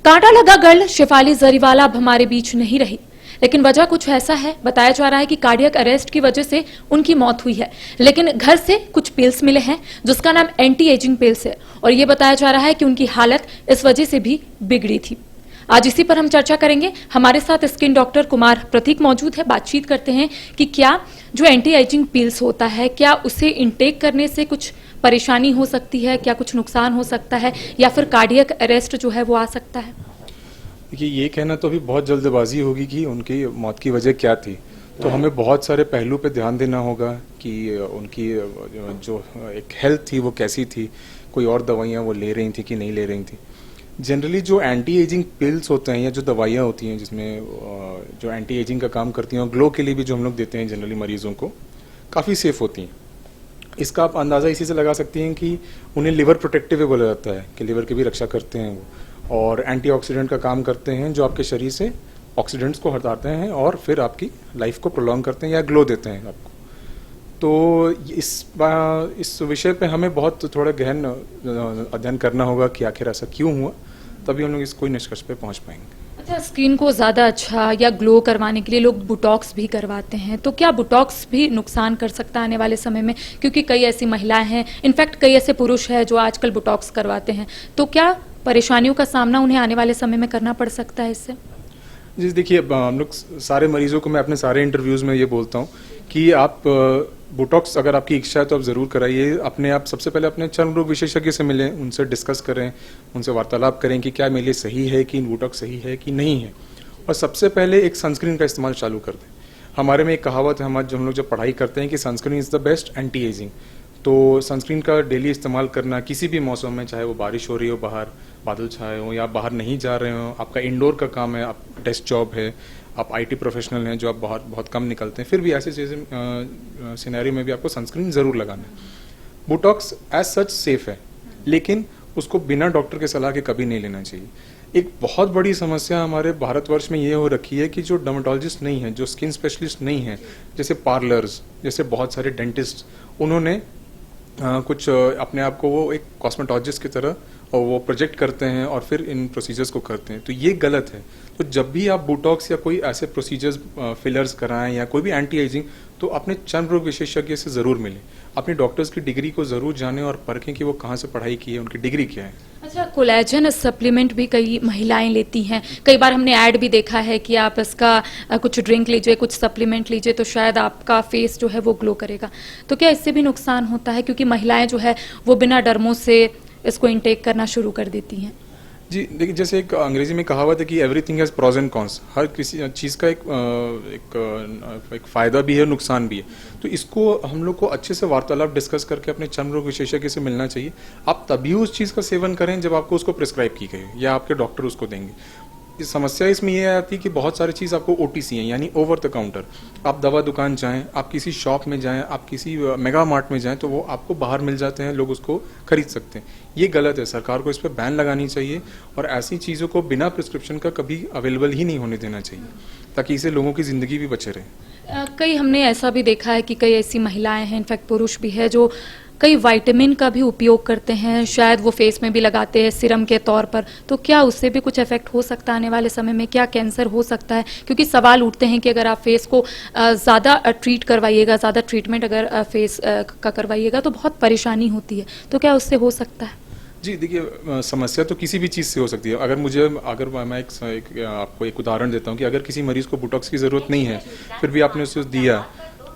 कांटा लगा गर्ल शेफाली जरीवाला अब हमारे बीच नहीं रही, लेकिन वजह कुछ ऐसा है। बताया जा रहा है कि कार्डियक अरेस्ट की वजह से उनकी मौत हुई है, लेकिन घर से कुछ पिल्स मिले हैं जिसका नाम एंटी एजिंग पिल्स है, और ये बताया जा रहा है कि उनकी हालत इस वजह से भी बिगड़ी थी। आज इसी पर हम चर्चा करेंगे। हमारे साथ स्किन डॉक्टर कुमार प्रतीक मौजूद है। बातचीत करते हैं कि क्या जो एंटी एजिंग पिल्स होता है, क्या उसे इनटेक करने से कुछ परेशानी हो सकती है, क्या कुछ नुकसान हो सकता है, या फिर कार्डियक अरेस्ट जो है वो आ सकता है? देखिए, ये कहना तो अभी बहुत जल्दबाजी होगी कि उनकी मौत की वजह क्या थी। तो हमें बहुत सारे पहलू पे ध्यान देना होगा कि उनकी जो एक हेल्थ थी वो कैसी थी, कोई और दवाइयाँ वो ले रही थी कि नहीं ले रही थी। जनरली जो एंटी एजिंग पिल्स होते हैं या जो दवाइयाँ होती हैं जिसमें जो एंटी एजिंग का काम करती हैं और ग्लो के लिए भी जो हम लोग देते हैं जनरली मरीजों को, काफ़ी सेफ होती हैं। इसका आप अंदाज़ा इसी से लगा सकती हैं कि उन्हें लिवर प्रोटेक्टिव बोला जाता है कि लिवर की भी रक्षा करते हैं वो, और एंटीऑक्सीडेंट का काम करते हैं जो आपके शरीर से ऑक्सीडेंट्स को हटाते हैं और फिर आपकी लाइफ को प्रोलॉन्ग करते हैं या ग्लो देते हैं आपको। तो इस विषय पे हमें बहुत थोड़ा गहन अध्ययन करना होगा कि आखिर ऐसा क्यों हुआ, तभी हम लोग इस कोई निष्कर्ष पे पहुंच पाएंगे। अच्छा, स्किन को ज्यादा अच्छा या ग्लो करवाने के लिए लोग बुटॉक्स भी करवाते हैं, तो क्या बुटॉक्स भी नुकसान कर सकता है आने वाले समय में? क्योंकि कई ऐसी महिलाएं हैं, इनफैक्ट कई ऐसे पुरुष हैं जो आजकल बुटॉक्स करवाते हैं, तो क्या परेशानियों का सामना उन्हें आने वाले समय में करना पड़ सकता है इससे? जी देखिए, हम लोग सारे मरीजों को मैं अपने सारे इंटरव्यूज़ में ये बोलता हूँ कि आप बोटॉक्स अगर आपकी इच्छा है तो आप ज़रूर कराइए। अपने आप सबसे पहले अपने चर्म रोग विशेषज्ञ से मिलें, उनसे डिस्कस करें, उनसे वार्तालाप करें कि क्या मेरे लिए सही है कि बोटॉक्स सही है कि नहीं है। और सबसे पहले एक सनस्क्रीन का इस्तेमाल चालू कर दें। हमारे में एक कहावत है, हमारे जो हम लोग जब पढ़ाई करते हैं कि sunscreen is the best anti ageing. तो सनस्क्रीन का डेली इस्तेमाल करना किसी भी मौसम में, चाहे वो बारिश हो रही हो, बाहर बादल छाए हो, या आप बाहर नहीं जा रहे हो, आपका इंडोर का काम है, आप डेस्क जॉब है, आप आईटी प्रोफेशनल हैं जो आप बाहर बहुत कम निकलते हैं, फिर भी ऐसे चीज़ें सिनेरियो में भी आपको सनस्क्रीन ज़रूर लगाना है। बोटॉक्स एज सच सेफ है, लेकिन उसको बिना डॉक्टर के सलाह के कभी नहीं लेना चाहिए। एक बहुत बड़ी समस्या हमारे भारतवर्ष में ये हो रखी है कि जो डर्मेटोलॉजिस्ट नहीं है, जो स्किन स्पेशलिस्ट नहीं है, जैसे पार्लर्स, जैसे बहुत सारे डेंटिस्ट, उन्होंने कुछ अपने आप को वो एक कॉस्मेटोलॉजिस्ट की तरह और वो प्रोजेक्ट करते हैं और फिर इन प्रोसीजर्स को करते हैं, तो ये गलत है। तो जब भी आप बोटॉक्स या कोई ऐसे प्रोसीजर्स फिलर्स कराएं या कोई भी एंटी एजिंग, तो अपने चर्म रोग विशेषज्ञ से ज़रूर मिलें, अपने डॉक्टर्स की डिग्री को ज़रूर जानें और परखें कि वो कहाँ से पढ़ाई की है, उनकी डिग्री क्या है। अच्छा, कोलेजन सप्लीमेंट भी कई महिलाएं लेती हैं। कई बार हमने ऐड भी देखा है कि आप इसका कुछ ड्रिंक लीजिए, कुछ सप्लीमेंट लीजिए, तो शायद आपका फेस जो है वो ग्लो करेगा। तो क्या इससे भी नुकसान होता है, क्योंकि महिलाएं जो है वो बिना डरमों से इसको इनटेक करना शुरू कर देती हैं? जी देखिए, जैसे एक अंग्रेजी में कहावत है कि everything has pros and cons. हर किसी चीज़ का एक फ़ायदा भी है, नुकसान भी है। तो इसको हम लोग को अच्छे से वार्तालाप डिस्कस करके अपने चर्म रोग विशेषज्ञ से मिलना चाहिए। आप तभी उस चीज़ का सेवन करें जब आपको उसको प्रिस्क्राइब की गई या आपके डॉक्टर उसको देंगे। इस समस्या इसमें यह आती है कि बहुत सारी चीज़ आपको OTC है, यानी ओवर द काउंटर। आप दवा दुकान जाएं, आप किसी शॉप में जाएं, आप किसी मेगा मार्ट में जाएं, तो वो आपको बाहर मिल जाते हैं, लोग उसको खरीद सकते हैं। ये गलत है, सरकार को इस पर बैन लगानी चाहिए और ऐसी चीज़ों को बिना प्रिस्क्रिप्शन का कभी अवेलेबल ही नहीं होने देना चाहिए, ताकि इससे लोगों की ज़िंदगी भी बचे रहे। कई हमने ऐसा भी देखा है कि कई ऐसी महिलाएं हैं, इनफैक्ट पुरुष भी है, जो कई विटामिन का भी उपयोग करते हैं, शायद वो फेस में भी लगाते हैं सिरम के तौर पर। तो क्या उससे भी कुछ इफेक्ट हो सकता है आने वाले समय में? क्या कैंसर हो सकता है? क्योंकि सवाल उठते हैं कि अगर आप फेस को ज़्यादा ट्रीट करवाइएगा, ज़्यादा ट्रीटमेंट अगर फेस का करवाइएगा तो बहुत परेशानी होती है, तो क्या उससे हो सकता है? जी देखिए, समस्या तो किसी भी चीज़ से हो सकती है। अगर मैं आपको एक उदाहरण देता हूँ कि अगर किसी मरीज़ को बोटॉक्स की ज़रूरत नहीं है, फिर भी आपने उसे दिया,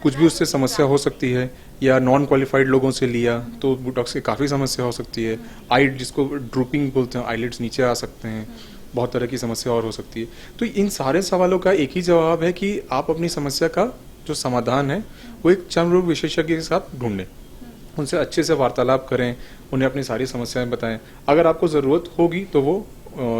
कुछ भी उससे समस्या हो सकती है। या नॉन क्वालिफाइड लोगों से लिया तो बोटॉक्स की काफ़ी समस्या हो सकती है। आइड, जिसको ड्रूपिंग बोलते हैं, आईलिड्स नीचे आ सकते हैं, बहुत तरह की समस्या और हो सकती है। तो इन सारे सवालों का एक ही जवाब है कि आप अपनी समस्या का जो समाधान है वो एक चर्म रोग विशेषज्ञ के साथ ढूंढें, उनसे अच्छे से वार्तालाप करें, उन्हें अपनी सारी समस्याएं बताएं। अगर आपको ज़रूरत होगी तो वो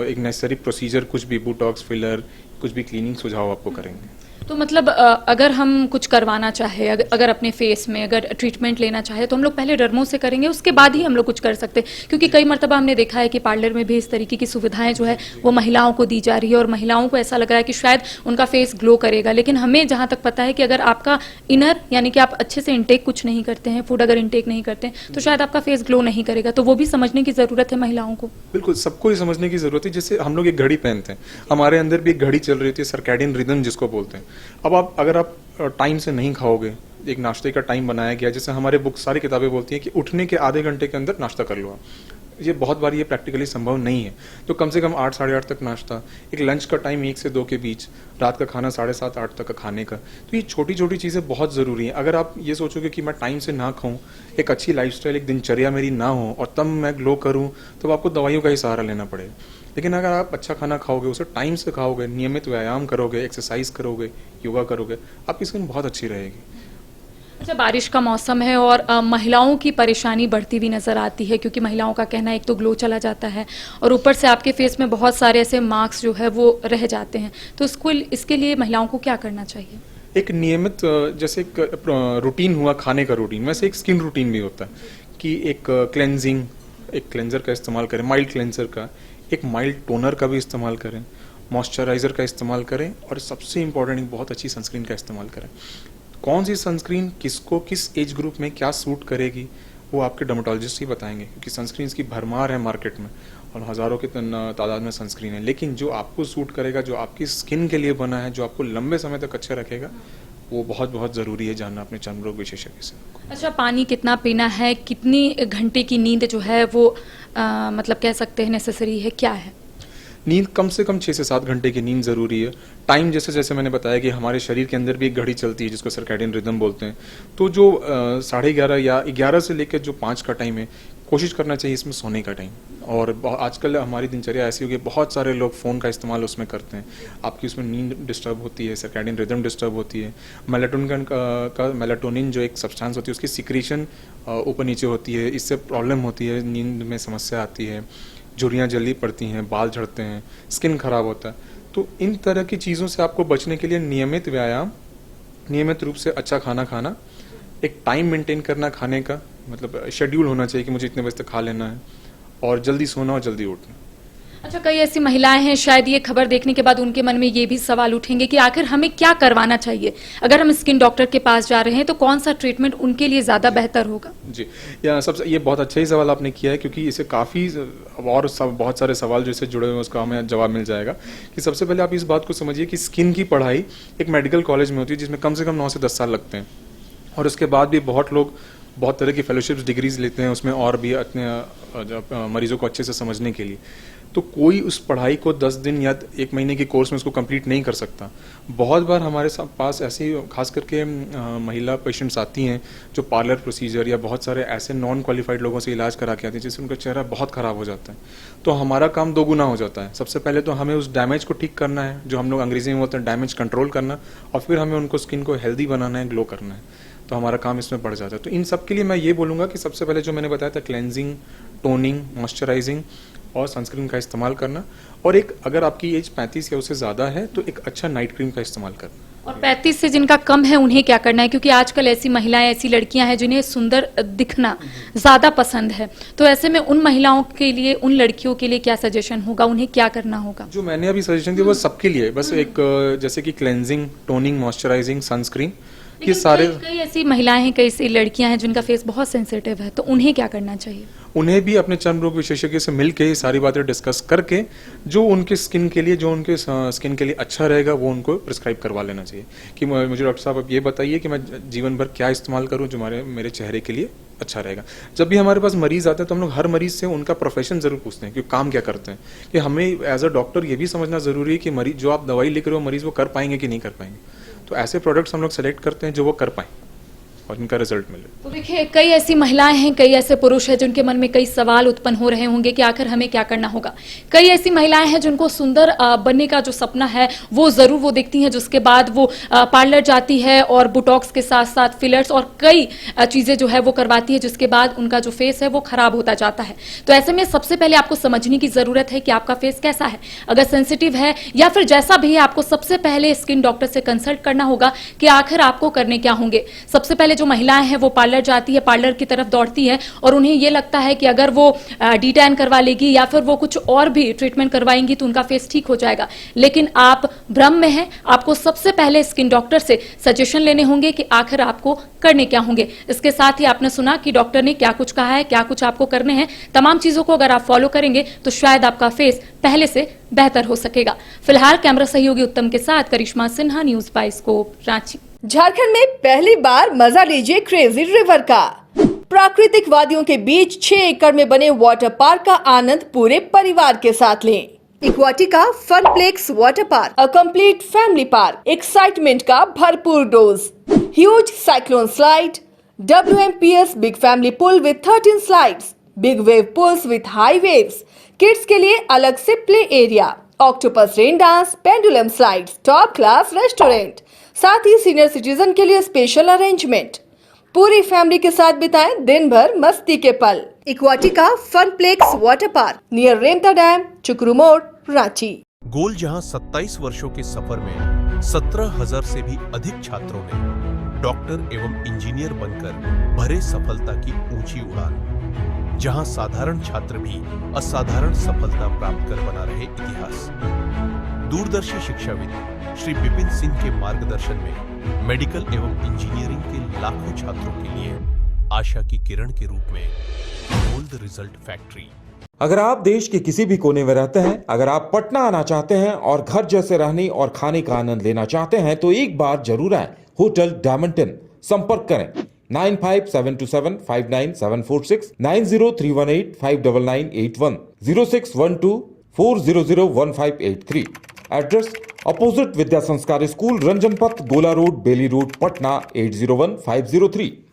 एक नेसेसरी प्रोसीजर, कुछ भी बोटॉक्स, फिलर, कुछ भी क्लीनिंग सुझाव आपको करेंगे। तो मतलब अगर हम कुछ करवाना चाहे, अगर अपने फेस में अगर ट्रीटमेंट लेना चाहे तो हम लोग पहले डर्मो से करेंगे, उसके बाद ही हम लोग कुछ कर सकते हैं, क्योंकि कई मर्तबा हमने देखा है कि पार्लर में भी इस तरीके की सुविधाएं जो है वो महिलाओं को दी जा रही है और महिलाओं को ऐसा लग रहा है कि शायद उनका फेस ग्लो करेगा, लेकिन हमें जहाँ तक पता है कि अगर आपका इनर यानी कि आप अच्छे से इंटेक कुछ नहीं करते हैं, फूड अगर इंटेक नहीं करते हैं, तो शायद आपका फेस ग्लो नहीं करेगा। तो वो भी समझने की ज़रूरत है महिलाओं को। बिल्कुल, सबको ये समझने की जरूरत है। जैसे हम लोग एक घड़ी पहनते हैं, हमारे अंदर भी एक घड़ी चल रही होती है, सर्कैडियन रिदम जिसको बोलते हैं। अब आप अगर आप टाइम से नहीं खाओगे, एक नाश्ते का टाइम बनाया गया, जैसे हमारे बुक सारी किताबें बोलती हैं कि उठने के आधे घंटे के अंदर नाश्ता कर लो आप। ये बहुत बार ये प्रैक्टिकली संभव नहीं है, तो कम से कम 8 साढ़े 8 तक नाश्ता, एक लंच का टाइम 1 से 2 के बीच, रात का खाना 7:30 8 तक का खाने का। तो ये छोटी छोटी चीज़ें बहुत ज़रूरी हैं। अगर आप ये सोचोगे कि मैं टाइम से ना खाऊं, एक अच्छी लाइफस्टाइल, एक दिनचर्या मेरी ना हो और तब मैं ग्लो करूं, तो आपको दवाइयों का ही सहारा लेना पड़ेगा। लेकिन अगर आप अच्छा खाना खाओगे, उसे टाइम से खाओगे, नियमित व्यायाम करोगे, एक्सरसाइज करोगे, योगा करोगे, आपकी स्किन बहुत अच्छी रहेगी। अच्छा, बारिश का मौसम है और महिलाओं की परेशानी बढ़ती हुई नज़र आती है, क्योंकि महिलाओं का कहना है एक तो ग्लो चला जाता है और ऊपर से आपके फेस में बहुत सारे ऐसे मार्क्स जो है वो रह जाते हैं। तो इसके लिए महिलाओं को क्या करना चाहिए? एक नियमित जैसे एक रूटीन हुआ, खाने का रूटीन, वैसे एक स्किन रूटीन भी होता है कि एक क्लेंजिंग, एक क्लेंजर का इस्तेमाल करें, माइल्ड क्लेंजर का, एक माइल्ड टोनर का भी इस्तेमाल करें, मॉइस्चराइजर का इस्तेमाल करें और सबसे इम्पॉर्टेंट एक बहुत अच्छी सनस्क्रीन का इस्तेमाल करें। कौन सी सनस्क्रीन किसको किस एज ग्रुप में क्या सूट करेगी वो आपके डर्मेटोलॉजिस्ट ही बताएंगे, क्योंकि सनस्क्रीन की भरमार है मार्केट में और हज़ारों की तादाद में सनस्क्रीन है। लेकिन जो आपको सूट करेगा, जो आपकी स्किन के लिए बना है, जो आपको लंबे समय तक अच्छा रखेगा, वो बहुत बहुत ज़रूरी है जानना अपने चर्म रोग विशेषज्ञ से। अच्छा, पानी कितना पीना है, कितनी घंटे की नींद जो है वो मतलब कह सकते हैं नेसेसरी है, क्या है? नींद कम से कम 6 से 7 घंटे की नींद ज़रूरी है। टाइम जैसे जैसे मैंने बताया कि हमारे शरीर के अंदर भी एक घड़ी चलती है जिसको सर्कैडियन रिदम बोलते हैं। तो जो 11:30 या 11 से लेकर जो 5 का टाइम है, कोशिश करना चाहिए इसमें सोने का टाइम। और आजकल हमारी दिनचर्या ऐसी हो गई, बहुत सारे लोग फ़ोन का इस्तेमाल उसमें करते हैं, आपकी उसमें नींद डिस्टर्ब होती है, सर्कैडियन रिदम डिस्टर्ब होती है। मेलाटोनिन जो एक सब्सटेंस होती है उसकी सिक्रीशन ऊपर नीचे होती है, इससे प्रॉब्लम होती है, नींद में समस्या आती है, झुर्रियाँ जल्दी पड़ती हैं, बाल झड़ते हैं, स्किन खराब होता है। तो इन तरह की चीज़ों से आपको बचने के लिए नियमित व्यायाम, नियमित रूप से अच्छा खाना खाना, एक टाइम मेंटेन करना खाने का, मतलब शेड्यूल होना चाहिए कि मुझे इतने बजे तक खा लेना है, और जल्दी सोना और जल्दी उठना। अच्छा, कई ऐसी महिलाएं हैं, शायद ये खबर देखने के बाद उनके मन में ये भी सवाल उठेंगे कि आखिर हमें क्या करवाना चाहिए। अगर हम स्किन डॉक्टर के पास जा रहे हैं तो कौन सा ट्रीटमेंट उनके लिए ज़्यादा बेहतर होगा? जी, या सबसे ये बहुत अच्छा ही सवाल आपने किया है, क्योंकि इसे काफ़ी और बहुत सारे सवाल जो इससे जुड़े हुए हैं उसका हमें जवाब मिल जाएगा। कि सबसे पहले आप इस बात को समझिए कि स्किन की पढ़ाई एक मेडिकल कॉलेज में होती है जिसमें कम से कम 9 से 10 साल लगते हैं, और उसके बाद भी बहुत लोग बहुत तरह की फेलोशिप्स डिग्रीज लेते हैं उसमें, और भी अपने मरीजों को अच्छे से समझने के लिए। तो कोई उस पढ़ाई को 10 दिन या 1 महीने की कोर्स में उसको कंप्लीट नहीं कर सकता। बहुत बार हमारे पास ऐसी खास करके महिला पेशेंट्स आती हैं जो पार्लर प्रोसीजर या बहुत सारे ऐसे नॉन क्वालिफाइड लोगों से इलाज करा के आती हैं जिससे उनका चेहरा बहुत ख़राब हो जाता है। तो हमारा काम 2 गुना हो जाता है। सबसे पहले तो हमें उस डैमेज को ठीक करना है, जो हम लोग अंग्रेजी में बोलते हैं डैमेज कंट्रोल करना, और फिर हमें उनको स्किन को हेल्दी बनाना है, ग्लो करना है। तो हमारा काम इसमें बढ़ जाता है। तो इन सब के लिए मैं ये बोलूँगा कि सबसे पहले जो मैंने बताया था, क्लेंजिंग, टोनिंग, मॉइस्चराइजिंग और सनस्क्रीन का इस्तेमाल करना, और एक अगर आपकी एज 35 या उससे ज़्यादा है तो एक अच्छा नाइट क्रीम का इस्तेमाल करना। और 35 से जिनका कम है उन्हें क्या करना है? क्योंकि आजकल ऐसी महिलाएं, ऐसी लड़कियां हैं जिन्हें सुंदर दिखना ज़्यादा पसंद है, तो ऐसे में उन महिलाओं के लिए, उन लड़कियों के लिए क्या सजेशन होगा, उन्हें क्या करना होगा? जो मैंने अभी सजेशन दिया वो सबके लिए, बस एक जैसे कि क्लेंजिंग, टोनिंग, मॉइस्चराइजिंग, सनस्क्रीन, ये सारे। कई ऐसी महिलाएं हैं, कई ऐसी लड़कियां हैं जिनका फेस बहुत सेंसिटिव है, तो उन्हें क्या करना चाहिए? उन्हें भी अपने चर्म रोग विशेषज्ञ से मिलकर ये सारी बातें डिस्कस करके जो उनके स्किन के लिए, जो उनके स्किन के लिए अच्छा रहेगा वो उनको प्रिस्क्राइब करवा लेना चाहिए। कि मुझे डॉक्टर साहब अब ये बताइए कि मैं जीवन भर क्या इस्तेमाल करूँ जो मेरे चेहरे के लिए अच्छा रहेगा। जब भी हमारे पास मरीज आते हैं तो हम लोग हर मरीज से उनका प्रोफेशन जरूर पूछते हैं कि काम क्या करते हैं, कि हमें एज अ डॉक्टर ये भी समझना जरूरी है कि मरीज जो आप दवाई लिख रहे हो, मरीज वो कर पाएंगे कि नहीं कर पाएंगे। तो ऐसे प्रोडक्ट्स हम लोग सेलेक्ट करते हैं जो वो कर पाएँ, और इनका रिजल्ट मिले। तो देखिए, कई ऐसी महिलाएं हैं, कई ऐसे पुरुष हैं जिनके मन में कई सवाल उत्पन्न हो रहे होंगे कि आखिर हमें क्या करना होगा। कई ऐसी महिलाएं हैं जिनको सुंदर बनने का जो सपना है वो जरूर वो देखती हैं, जिसके बाद वो पार्लर जाती है और बुटॉक्स के साथ साथ फिलर्स और कई चीजें जो है वो करवाती है, जिसके बाद उनका जो फेस है वो खराब होता जाता है। तो ऐसे में सबसे पहले आपको समझने की जरूरत है कि आपका फेस कैसा है। अगर सेंसिटिव है या फिर जैसा भी है, आपको सबसे पहले स्किन डॉक्टर से कंसल्ट करना होगा कि आखिर आपको करने क्या होंगे। सबसे पहले जो महिलाएं हैं वो पार्लर जाती है, पार्लर की तरफ दौड़ती है और उन्हें ये लगता है कि अगर वो डी-टैन करवा लेगी या फिर वो कुछ और भी ट्रीटमेंट करवाएंगी तो उनका फेस ठीक हो जाएगा। लेकिन आप भ्रम में हैं। आपको सबसे पहले स्किन डॉक्टर से सजेशन लेने होंगे कि आखिर आपको करने क्या होंगे। इसके साथ ही आपने सुना कि डॉक्टर ने क्या कुछ कहा है, क्या कुछ आपको करने हैं। तमाम चीजों को अगर आप फॉलो करेंगे तो शायद आपका फेस पहले से बेहतर हो सकेगा। फिलहाल कैमरा सहयोगी उत्तम के साथ करिश्मा सिन्हा, न्यूज बाइस्कोप, रांची। झारखंड में पहली बार मजा लीजिए क्रेजी रिवर का। प्राकृतिक वादियों के बीच 6 एकड़ में बने वाटर पार्क का आनंद पूरे परिवार के साथ लें। Aquatica funplex water park, a complete family park, excitement का भरपूर dose, huge cyclone slide, WMPS big family pool with 13 slides, big wave pools with high waves, kids के लिए अलग से play area, octopus rain dance, pendulum slides, top class restaurant, साथ ही senior citizen के लिए स्पेशल अरेंजमेंट। पूरी family के साथ बिताएं दिन भर मस्ती के पल। इक्वाटिका funplex water park near Remta dam, चुकरू मोड़, रांची। गोल जहां 27 वर्षों के सफर में 17,000 से भी अधिक छात्रों ने डॉक्टर एवं इंजीनियर बनकर भरे सफलता की ऊंची उड़ान, जहां साधारण छात्र भी असाधारण सफलता प्राप्त कर बना रहे इतिहास। दूरदर्शी शिक्षाविद श्री विपिन सिंह के मार्गदर्शन में मेडिकल एवं इंजीनियरिंग के लाखों छात्रों के लिए आशा की किरण के रूप में गोल्ड रिजल्ट फैक्ट्री। अगर आप देश के किसी भी कोने में रहते हैं, अगर आप पटना आना चाहते हैं और घर जैसे रहने और खाने का आनंद लेना चाहते हैं तो एक बार जरूर आए होटल डायमंटन। संपर्क करें 9572759746, 9031859981, 0612400158 एड्रेस अपोजिट विद्या संस्कार स्कूल, रंजन पथ, गोला रोड, बेली रोड, पटना 801503।